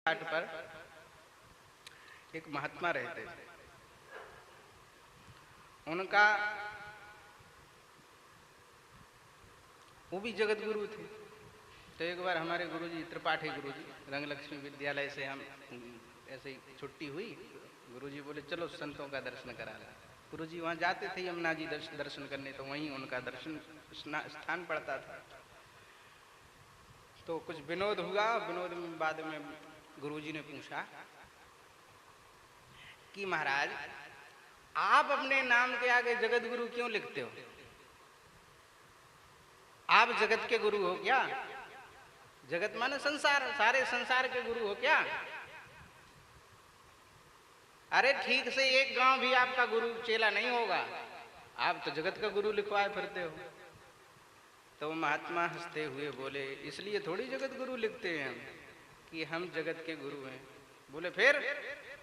घाट पर एक महात्मा रहते थे। उनका वो भी जगत गुरु थे। तो एक बार हमारे गुरुजी त्रिपाठी गुरुजी रंगलक्ष्मी विद्यालय से हम ऐसे ही छुट्टी हुई, गुरुजी बोले चलो संतों का दर्शन करा ला। गुरुजी वहाँ जाते थे यमुना जी दर्शन करने, तो वहीं उनका दर्शन स्थान पड़ता था। तो कुछ विनोद हुआ। विनोद में बाद में गुरुजी ने पूछा कि महाराज आप अपने नाम के आगे जगत गुरु क्यों लिखते हो? आप जगत के गुरु हो क्या? जगत माने संसार, सारे संसार के गुरु हो क्या? अरे ठीक से एक गांव भी आपका गुरु चेला नहीं होगा, आप तो जगत का गुरु लिखवाए फिरते हो। तो महात्मा हंसते हुए बोले इसलिए थोड़ी जगत गुरु लिखते हैं हम कि हम जगत के गुरु हैं। बोले फिर?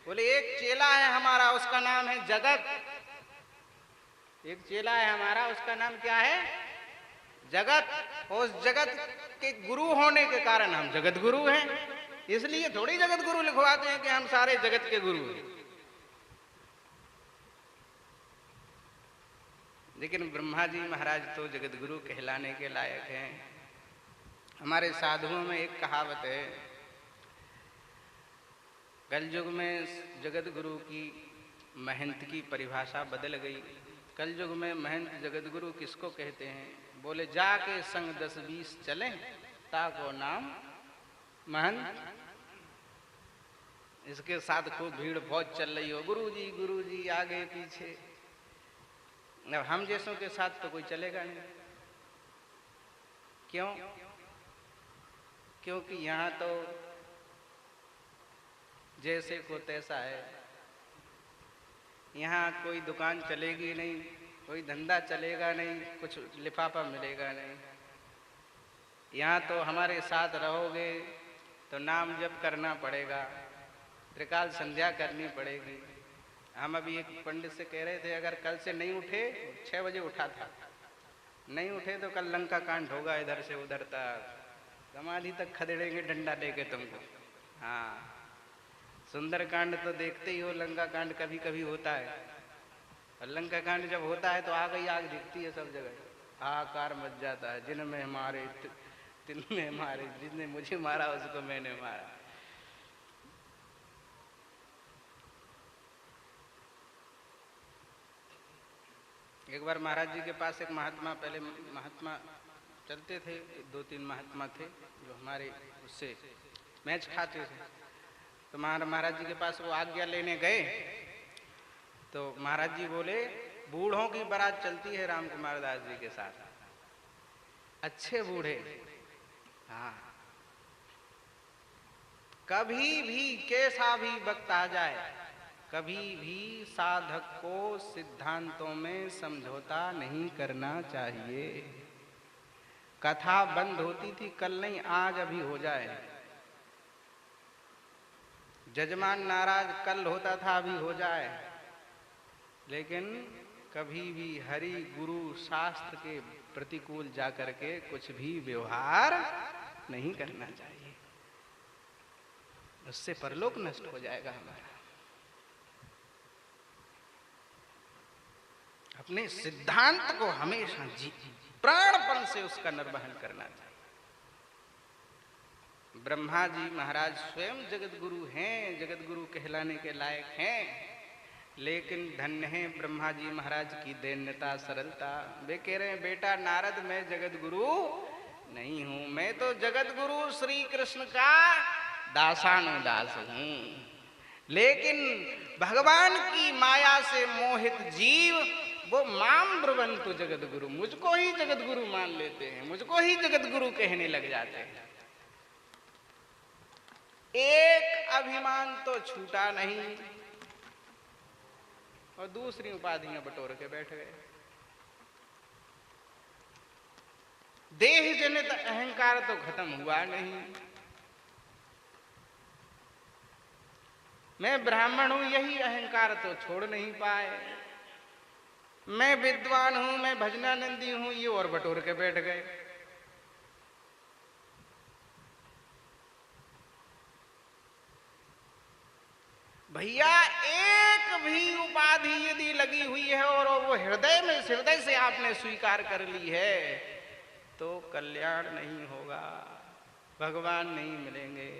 बोले एक चेला है हमारा, उसका नाम है जगत। एक चेला है हमारा, उसका नाम क्या है? जगत। और उस जगत के गुरु होने के कारण हम जगत गुरु हैं। इसलिए थोड़ी जगत गुरु लिखवाते हैं कि हम सारे जगत के गुरु हैं। लेकिन ब्रह्मा जी महाराज तो जगत गुरु कहलाने के लायक हैं। हमारे साधुओं में एक कहावत है, कलयुग में जगत गुरु की महंत की परिभाषा बदल गई। कलयुग में महंत जगत गुरु किसको कहते हैं? बोले जाके संग 10-20 चले ताको नाम महंत। इसके साथ खूब भीड़ बहुत चल रही हो, गुरुजी आगे पीछे। अब हम जैसों के साथ तो कोई चलेगा नहीं। क्यों? क्योंकि यहाँ तो जैसे को तैसा है। यहाँ कोई दुकान चलेगी नहीं, कोई धंधा चलेगा नहीं, कुछ लिफाफा मिलेगा नहीं। यहाँ तो हमारे साथ रहोगे तो नाम जप करना पड़ेगा, त्रिकाल संध्या करनी पड़ेगी। हम अभी एक पंडित से कह रहे थे अगर कल से नहीं उठे, 6 बजे उठा था, नहीं उठे तो कल लंका कांड होगा, इधर से उधर तक समाधि तक खदेड़ेंगे डंडा लेके तुमको। हाँ, सुंदर कांड तो देखते ही हो, लंका कांड कभी कभी होता है। और लंका कांड जब होता है तो आग ही आग दिखती है सब जगह, हाहाकार मच जाता है। जिनमें मारे तिनमें मारे, जिसने मुझे मारा उसको मैंने मारा। एक बार महाराज जी के पास एक महात्मा, पहले महात्मा चलते थे, 2-3 महात्मा थे जो हमारे उससे मैच खाते थे। तो महाराज जी के पास वो आज्ञा लेने गए तो महाराज जी बोले बूढ़ों की बारात चलती है राम कुमार दास जी के साथ, अच्छे बूढ़े। हाँ, कभी भी कैसा भी वक्त आ जाए, कभी भी साधक को सिद्धांतों में समझौता नहीं करना चाहिए। कथा बंद होती थी कल नहीं आज अभी हो जाए, जजमान नाराज कल होता था अभी हो जाए, लेकिन कभी भी हरि गुरु शास्त्र के प्रतिकूल जाकर के कुछ भी व्यवहार नहीं करना चाहिए, उससे परलोक नष्ट हो जाएगा हमारा। अपने सिद्धांत को हमेशा प्राणपण से उसका निर्वहन करना चाहिए। ब्रह्मा जी महाराज स्वयं जगत गुरु हैं, जगत गुरु कहलाने के लायक हैं, लेकिन धन्य है ब्रह्मा जी महाराज की दैन्यता, सरलता। वे कह रहे हैं बेटा नारद मैं जगत गुरु नहीं हूं, मैं तो जगत गुरु श्री कृष्ण का दासानुदास हूं। लेकिन भगवान की माया से मोहित जीव वो माम ब्रुवन्तु जगत गुरु, मुझको ही जगत गुरु मान लेते हैं, मुझको ही जगत गुरु कहने लग जाते हैं। एक अभिमान तो छूटा नहीं और दूसरी उपाधियां बटोर के बैठ गए। देह जनित अहंकार तो खत्म हुआ नहीं। मैं ब्राह्मण हूं यही अहंकार तो छोड़ नहीं पाए। मैं विद्वान हूं, मैं भजनानंदी हूं, ये और बटोर के बैठ गए। भैया एक भी उपाधि यदि लगी हुई है और वो हृदय से आपने स्वीकार कर ली है तो कल्याण नहीं होगा, भगवान नहीं मिलेंगे।